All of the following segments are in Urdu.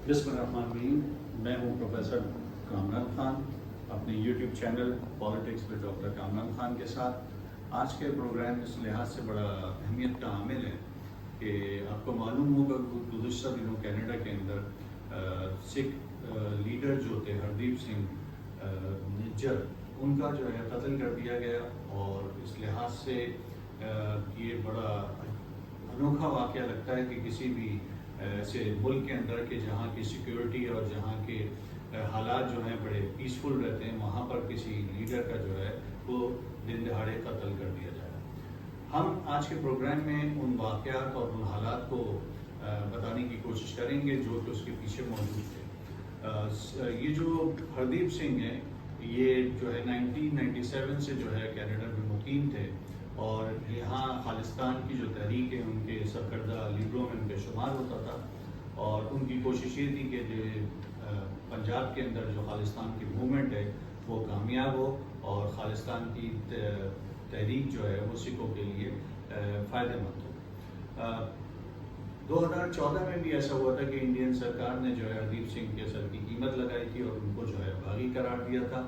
بسم اللہ الرحمن الرحیم. میں ہوں پروفیسر کامران خان اپنے YouTube channel politics with doctor Kamran Khan کے ساتھ. آج کے پروگرام اس لحاظ سے بڑا اہمیت کا حامل ہے کہ آپ کو معلوم ہوگا گزشتہ دنوں کینیڈا کے اندر سکھ لیڈر جو تھے ہردیپ سنگھ نجر، ان کا جو ہے قتل کر دیا گیا. اور اس لحاظ سے یہ بڑا انوکھا واقعہ لگتا ہے کہ کسی بھی ایسے ملک کے اندر کہ جہاں کی سیکیورٹی اور جہاں کے حالات جو ہیں بڑے پیسفل رہتے ہیں، وہاں پر کسی لیڈر کا جو ہے وہ دن دہاڑے قتل کر دیا جائے. ہم آج کے پروگرام میں ان واقعات اور ان حالات کو بتانے کی کوشش کریں گے جو کہ اس کے پیچھے موجود تھے. یہ جو ہردیپ سنگھ ہیں، یہ جو ہے 1997 سے جو ہے کینیڈا میں مقیم تھے اور یہاں خالصتان کی جو تحریک ہے ان کے سرکردہ لیڈروں میں ان کا شمار ہوتا تھا. اور ان کی کوشش یہ تھی کہ جو پنجاب کے اندر جو خالصتان کی موومنٹ ہے وہ کامیاب ہو اور خالصتان کی تحریک جو ہے وہ سکھوں کے لیے فائدہ مند ہو. 2014 میں بھی ایسا ہوا تھا کہ انڈین سرکار نے جو ہے ہردیپ سنگھ کے سر کی قیمت لگائی تھی اور ان کو جو ہے باغی قرار دیا تھا،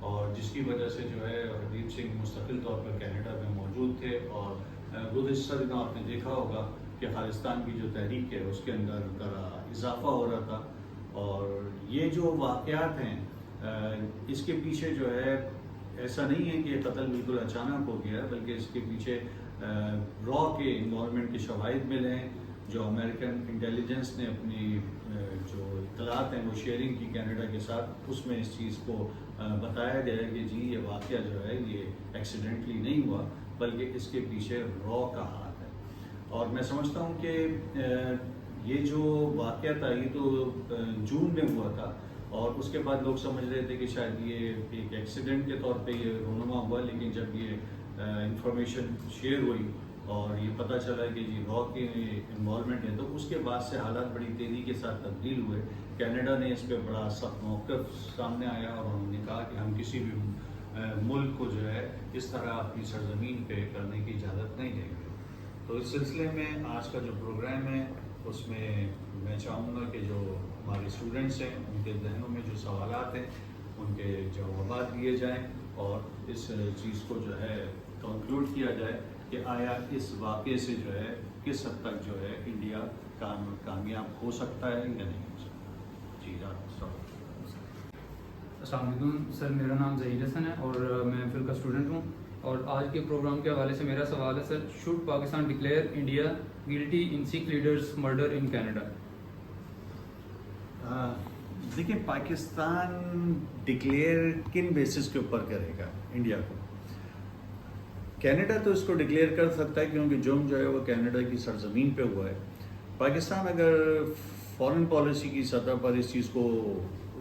اور جس کی وجہ سے جو ہے ہردیپ سنگھ مستقل طور پر کینیڈا میں موجود تھے. اور گزشتہ دنوں آپ نے دیکھا ہوگا کہ خالصتان کی جو تحریک ہے اس کے اندر ذرا اضافہ ہو رہا تھا. اور یہ جو واقعات ہیں اس کے پیچھے جو ہے ایسا نہیں ہے کہ یہ قتل بالکل اچانک ہو گیا، بلکہ اس کے پیچھے را کے انوالومنٹ کے شواہد ملے ہیں. جو امریکن انٹیلیجنس نے اپنی جو اطلاعات ہیں وہ شیئرنگ کی کینیڈا کے ساتھ، اس میں اس چیز کو بتایا گیا ہے کہ جی یہ واقعہ جو ہے یہ ایکسیڈنٹلی نہیں ہوا بلکہ اس کے پیچھے را کا ہاتھ ہے. اور میں سمجھتا ہوں کہ یہ جو واقعہ تھا یہ تو جون میں ہوا تھا، اور اس کے بعد لوگ سمجھ رہے تھے کہ شاید یہ ایک ایکسیڈنٹ کے طور پہ یہ رونما ہوا. لیکن جب یہ انفارمیشن شیئر ہوئی اور یہ پتہ چلا کہ جی را کی انوالومنٹ ہے، تو اس کے بعد سے حالات بڑی تیزی کے ساتھ تبدیل ہوئے. کینیڈا نے اس پہ بڑا سخت موقف سامنے آیا اور انہوں نے کہا کہ ہم کسی بھی ملک کو جو ہے اس طرح اپنی سرزمین پہ کرنے کی اجازت نہیں دیں گے. تو اس سلسلے میں آج کا جو پروگرام ہے اس میں چاہوں گا کہ جو ہمارے اسٹوڈنٹس ہیں ان کے ذہنوں میں جو سوالات ہیں ان کے جوابات دیے جائیں اور اس چیز کو جو ہے کنکلوڈ کیا جائے کہ آیا اس واقعے سے جو ہے کس حد تک جو ہے انڈیا کامیاب ہو سکتا ہے یا نہیں ہو سکتا. جی السلام علیکم سر، میرا نام ظہیر حسن ہے اور میں فل کا اسٹوڈنٹ ہوں. اور آج کے پروگرام کے حوالے سے میرا سوال ہے sir, should Pakistan declare India guilty in Sikh leaders murder in Canada? دیکھیں، پاکستان ڈکلیئر کن بیسس کے اوپر کرے گا انڈیا کو؟ کینیڈا تو اس کو ڈکلیئر کر سکتا ہے کیونکہ جرم جو ہے وہ کینیڈا کی سرزمین پہ ہوا ہے. پاکستان اگر فارن پالیسی کی سطح پر اس چیز کو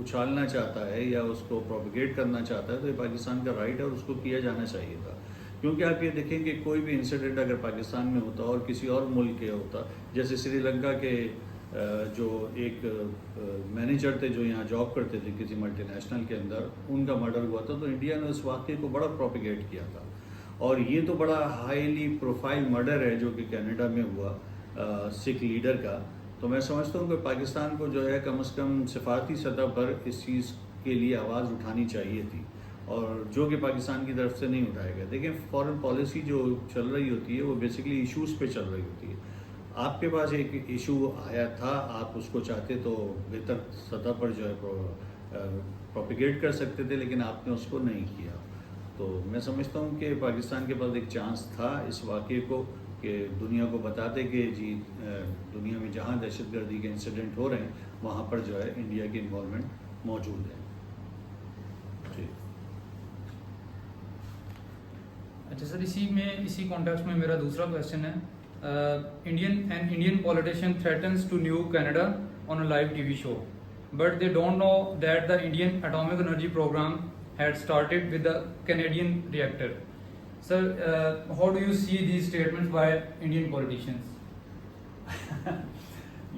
اچھالنا چاہتا ہے یا اس کو پروپیگیٹ کرنا چاہتا ہے تو یہ پاکستان کا رائٹ ہے اور اس کو کیا جانا چاہیے تھا. کیونکہ آپ یہ دیکھیں کہ کوئی بھی انسیڈنٹ اگر پاکستان میں ہوتا اور کسی اور ملک کے ہوتا، جیسے سری لنکا کے جو ایک مینیجر تھے جو یہاں جاب کرتے تھے کسی ملٹی نیشنل کے اندر، ان کا مرڈر ہوا تھا تو انڈیا نے اس واقعے کو بڑا پروپیگیٹ کیا تھا. اور یہ تو بڑا ہائیلی پروفائل مرڈر ہے جو کہ کینیڈا میں ہوا سکھ لیڈر کا. تو میں سمجھتا ہوں کہ پاکستان کو جو ہے کم از کم سفارتی سطح پر اس چیز کے لیے آواز اٹھانی چاہیے تھی، اور جو کہ پاکستان کی طرف سے نہیں اٹھایا گیا. دیکھیں، فارن پالیسی جو چل رہی ہوتی ہے وہ بیسیکلی ایشوز پہ چل رہی ہوتی ہے. آپ کے پاس ایک ایشو آیا تھا، آپ اس کو چاہتے تو بہتر سطح پر جو ہے پروپیگیٹ کر سکتے تھے، لیکن آپ نے اس کو نہیں کیا. تو میں سمجھتا ہوں کہ پاکستان کے پاس ایک چانس تھا اس واقعے کو کہ دنیا کو بتاتے کہ جی دنیا میں جہاں دہشت گردی کے انسیڈنٹ ہو رہے ہیں وہاں پر جو ہے انڈیا کی انوالومنٹ موجود ہے. جی اچھا سر، اسی کانٹیکسٹ میں میرا دوسرا کویشچن ہے. Indian politician threatens to nuke Canada on a live T V show but they don't know that the Indian atomic energy program had started with the Canadian reactor. Sir, how do you see these statements by Indian politicians?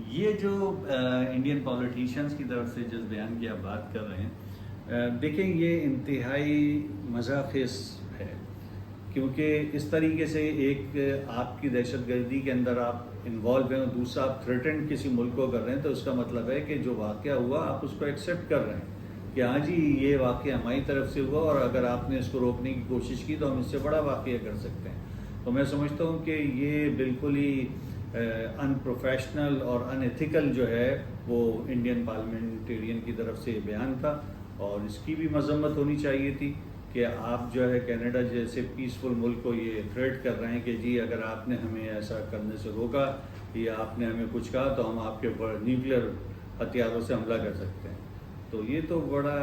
یہ جو انڈین پولیٹیشینس کی طرف سے جس بیان کی آپ بات کر رہے ہیں، دیکھیں یہ انتہائی مزاخیز ہے. کیونکہ اس طریقے سے ایک آپ کی دہشت گردی کے اندر آپ انوالو ہیں اور دوسرا آپ تھریٹن کسی ملک کو کر رہے ہیں، تو اس کا مطلب ہے کہ جو واقعہ ہوا آپ اس کو ایکسیپٹ کر رہے ہیں کہ ہاں جی یہ واقعہ ہماری طرف سے ہوا، اور اگر آپ نے اس کو روکنے کی کوشش کی تو ہم اس سے بڑا واقعہ کر سکتے ہیں. تو میں سمجھتا ہوں کہ یہ بالکل ہی ان پروفیشنل اور ان ایتھیکل جو ہے وہ انڈین پارلیمنٹیرین کی طرف سے بیان تھا، اور اس کی بھی مذمت ہونی چاہیے تھی کہ آپ جو ہے کینیڈا جیسے پیسفل ملک کو یہ تھریٹ کر رہے ہیں کہ جی اگر آپ نے ہمیں ایسا کرنے سے روکا یا آپ نے ہمیں کچھ کہا تو ہم آپ کے اوپر نیوکلیر ہتھیاروں سے حملہ کر سکتے ہیں. تو یہ تو بڑا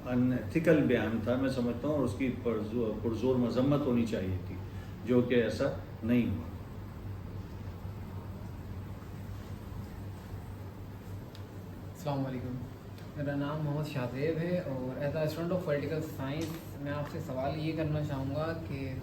ان ایتھیکل بیان تھا میں سمجھتا ہوں، اور اس کی پرزور مذمت ہونی چاہیے تھی، جو کہ ایسا نہیں ہوا. السلام علیکم، میرا نام محمد شاہزیب ہے، اور as a student of political science میں آپ سے سوال یہ کرنا چاہوں گا کہ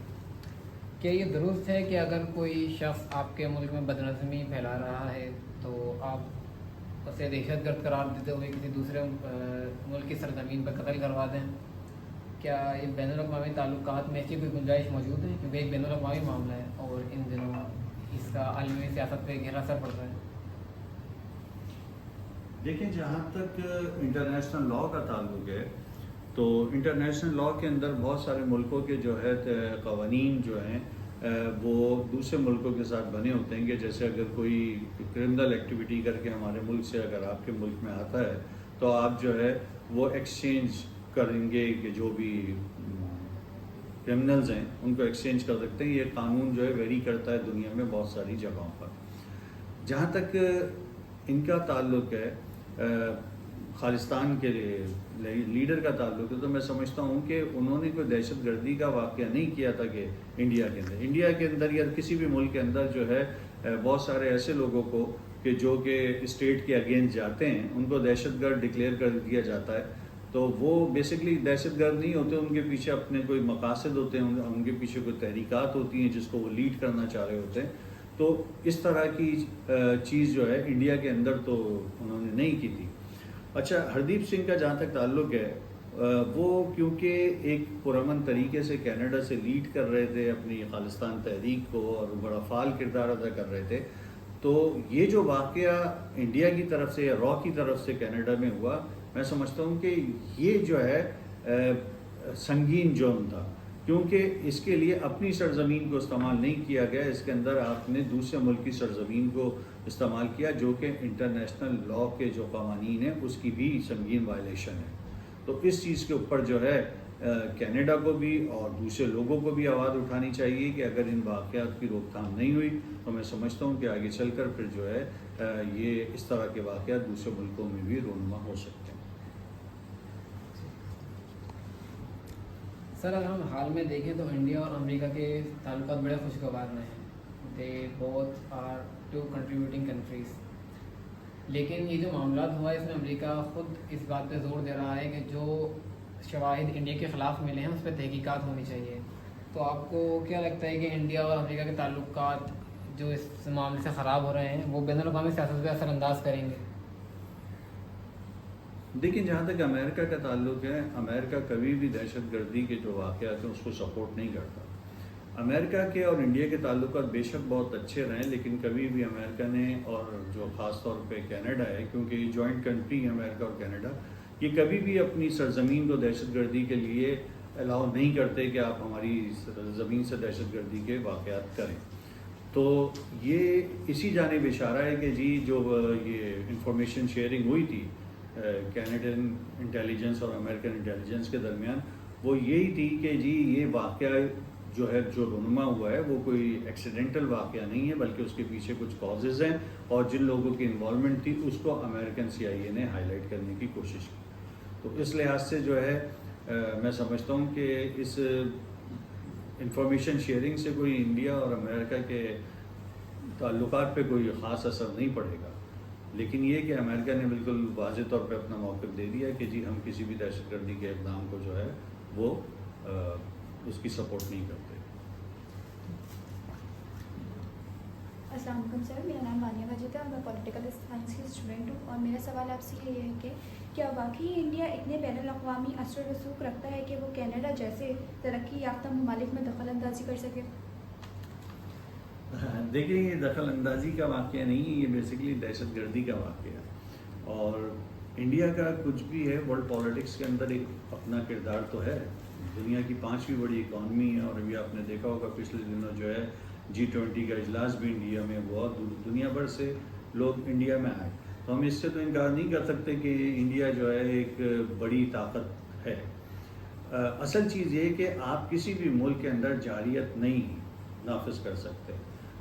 کیا یہ درست ہے کہ اگر کوئی شخص آپ کے ملک میں بدنظمی پھیلا رہا ہے تو آپ اسے دہشت گرد قرار دیتے ہوئے کسی دوسرے ملک کی سرزمین پر قتل کروا دیں؟ کیا یہ بین الاقوامی تعلقات میں ایسی کوئی گنجائش موجود ہے؟ کیونکہ ایک بین الاقوامی معاملہ ہے اور ان دنوں اس کا عالمی سیاست پہ گہرا اثر پڑ رہا ہے. دیکھیں جہاں تک انٹرنیشنل لاء کا تعلق ہے تو انٹرنیشنل لاء کے اندر بہت سارے ملکوں کے جو ہے قوانین جو ہیں وہ دوسرے ملکوں کے ساتھ بنے ہوتے ہیں کہ جیسے اگر کوئی کرمنل ایکٹیویٹی کر کے ہمارے ملک سے اگر آپ کے ملک میں آتا ہے تو آپ جو ہے وہ ایکسچینج کریں گے کہ جو بھی کرمنلز ہیں ان کو ایکسچینج کر سکتے ہیں. یہ قانون جو ہے ویری کرتا ہے دنیا میں بہت ساری جگہوں پر. جہاں تک ان کا تعلق ہے خالصتان کے لیڈر کا تعلق ہے تو میں سمجھتا ہوں کہ انہوں نے کوئی دہشت گردی کا واقعہ نہیں کیا تھا کہ انڈیا کے اندر یا کسی بھی ملک کے اندر جو ہے بہت سارے ایسے لوگوں کو کہ جو کہ اسٹیٹ کے اگینسٹ جاتے ہیں ان کو دہشت گرد ڈکلیئر کر دیا جاتا ہے. تو وہ بیسکلی دہشت گرد نہیں ہوتے، ان کے پیچھے اپنے کوئی مقاصد ہوتے ہیں، ان کے پیچھے کوئی تحریکات ہوتی ہیں جس کو وہ لیڈ کرنا چاہ رہے ہوتے ہیں. تو اس طرح کی چیز جو ہے انڈیا کے اندر تو انہوں نے نہیں کی تھی. اچھا، ہردیپ سنگھ کا جہاں تک تعلق ہے وہ کیونکہ ایک پرامن طریقے سے کینیڈا سے لیڈ کر رہے تھے اپنی خالصتان تحریک کو اور بڑا فعال کردار ادا کر رہے تھے، تو یہ جو واقعہ انڈیا کی طرف سے یا را کی طرف سے کینیڈا میں ہوا میں سمجھتا ہوں کہ یہ جو ہے سنگین جرم تھا، کیونکہ اس کے لیے اپنی سرزمین کو استعمال نہیں کیا گیا، اس کے اندر آپ نے دوسرے ملک کی سرزمین کو استعمال کیا جو کہ انٹرنیشنل لاء کے جو قوانین ہیں اس کی بھی سنگین وائلیشن ہے. تو اس چیز کے اوپر جو ہے کینیڈا کو بھی اور دوسرے لوگوں کو بھی آواز اٹھانی چاہیے کہ اگر ان واقعات کی روک تھام نہیں ہوئی تو میں سمجھتا ہوں کہ آگے چل کر پھر جو ہے یہ اس طرح کے واقعات دوسرے ملکوں میں بھی رونما ہو سکتے ہیں. سر اگر ہم حال میں دیکھیں تو انڈیا اور امریکہ کے تعلقات بڑے خوشگوار رہے ہیں. They both are two contributing countries. لیکن یہ جو معاملات ہوا ہے اس میں امریکہ خود اس بات پہ زور دے رہا ہے کہ جو شواہد انڈیا کے خلاف ملے ہیں اس پہ تحقیقات ہونی چاہیے. تو آپ کو کیا لگتا ہے کہ انڈیا اور امریکہ کے تعلقات جو اس معاملے سے خراب ہو رہے ہیں وہ بین الاقوامی سیاست پہ اثر انداز کریں گے؟ دیکھیں جہاں تک امریکہ کا تعلق ہے، امریکہ کبھی بھی دہشت گردی کے جو واقعات ہیں اس کو سپورٹ نہیں کرتا. امریکہ کے اور انڈیا کے تعلقات بے شک بہت اچھے رہے لیکن کبھی بھی امریکہ نے، اور جو خاص طور پہ کینیڈا ہے کیونکہ یہ جوائنٹ کنٹری ہے امریکہ اور کینیڈا، یہ کبھی بھی اپنی سرزمین کو دہشت گردی کے لیے الاؤ نہیں کرتے کہ آپ ہماری زمین سے دہشت گردی کے واقعات کریں. تو یہ اسی جانب اشارہ ہے کہ جی جو یہ انفارمیشن شیئرنگ ہوئی تھی کینیڈین انٹیلیجنس اور امریکن انٹیلیجنس کے درمیان، وہ یہی تھی کہ جی یہ واقعہ جو ہے جو رونما ہوا ہے وہ کوئی ایکسیڈنٹل واقعہ نہیں ہے بلکہ اس کے پیچھے کچھ کازز ہیں، اور جن لوگوں کی انوالومنٹ تھی اس کو امریکن CIA نے ہائی لائٹ کرنے کی کوشش کی. تو اس لحاظ سے جو ہے میں سمجھتا ہوں کہ اس انفارمیشن شیئرنگ سے کوئی انڈیا اور امریکہ کے تعلقات پہ کوئی خاص اثر نہیں پڑے گا. لیکن یہ کہ امریکہ نے بالکل واضح طور پہ اپنا موقف دے دیا کہ جی ہم کسی بھی دہشت گردی کے اقدام کو جو ہے وہ اس کی سپورٹ نہیں کرتے. السلام علیکم سر، میرا نام بانیہ واجد ہے اور میں پولیٹیکل سائنس کی اسٹوڈنٹ ہوں. اور میرا سوال آپ سے یہ ہے کہ کیا واقعی انڈیا اتنے بین الاقوامی اثر و رسوخ رکھتا ہے کہ وہ کینیڈا جیسے ترقی یافتہ ممالک میں دخل اندازی کر سکے؟ دیکھیں یہ دخل اندازی کا واقعہ نہیں ہے، یہ بیسیکلی دہشت گردی کا واقعہ ہے، اور انڈیا کا کچھ بھی ہے ورلڈ پالیٹکس کے اندر ایک اپنا کردار تو ہے۔ دنیا کی 5ویں بڑی اکانومی ہے، اور ابھی آپ نے دیکھا ہوگا پچھلے دنوں جو ہے G20 کا اجلاس بھی انڈیا میں ہوا، دنیا بھر سے لوگ انڈیا میں آئے، تو ہم اس سے تو انکار نہیں کر سکتے کہ انڈیا جو ہے ایک بڑی طاقت ہے۔ اصل چیز یہ کہ آپ کسی بھی ملک کے اندر جارحیت نہیں نافذ کر سکتے۔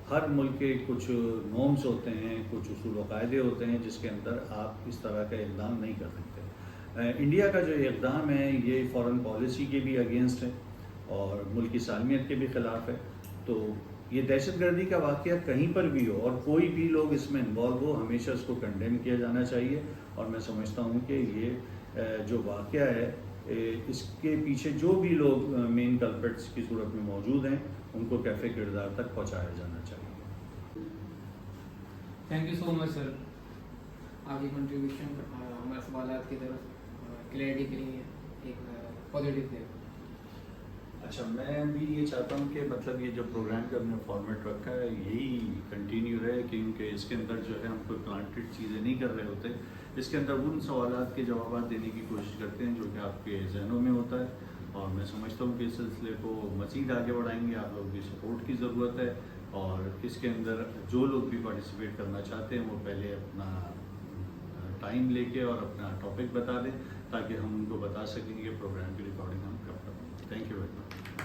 ہر ملک کے کچھ نارمز ہوتے ہیں، کچھ اصول و قاعدے ہوتے ہیں جس کے اندر آپ اس طرح کا اقدام نہیں کر سکتے۔ انڈیا کا جو اقدام ہے یہ فارن پالیسی کے بھی اگینسٹ ہے اور ملک کی سالمیت کے بھی خلاف ہے، تو یہ دہشت گردی کا واقعہ کہیں پر بھی ہو اور کوئی بھی لوگ اس میں انوالو ہو، ہمیشہ اس کو کنڈیم کیا جانا چاہیے، اور میں سمجھتا ہوں کہ یہ جو واقعہ ہے اس کے پیچھے جو بھی لوگ مین کلپریٹس کی صورت میں موجود ہیں ان کو کیفے کردار تک پہنچایا جانا چاہیے۔ تھینک یو سو مچ سر۔ آپ کی کنٹریبیوشن ہمارے سوالات کی طرف کلیئرٹی کے لیے ایک پازیٹیو تھے۔ اچھا، میں بھی یہ چاہتا ہوں کہ مطلب یہ جو پروگرام کا ہم نے فارمیٹ رکھا ہے یہی کنٹینیو رہے، کیونکہ اس کے اندر جو ہے ہم کوئی پلانٹڈ چیزیں نہیں کر رہے ہوتے، اس کے اندر ان سوالات کے جوابات دینے کی کوشش کرتے ہیں جو کہ آپ کے ذہنوں میں ہوتا ہے، اور میں سمجھتا ہوں کہ اس سلسلے کو مزید آگے بڑھائیں گے۔ آپ لوگوں کی سپورٹ کی ضرورت ہے، اور اس کے اندر جو لوگ بھی پارٹیسپیٹ کرنا چاہتے ہیں وہ پہلے اپنا ٹائم لے کے اور اپنا ٹاپک بتا دیں تاکہ ہم ان کو بتا سکیں کہ پروگرام کی ریکارڈنگ ہم کب کریں۔ Thank you very much.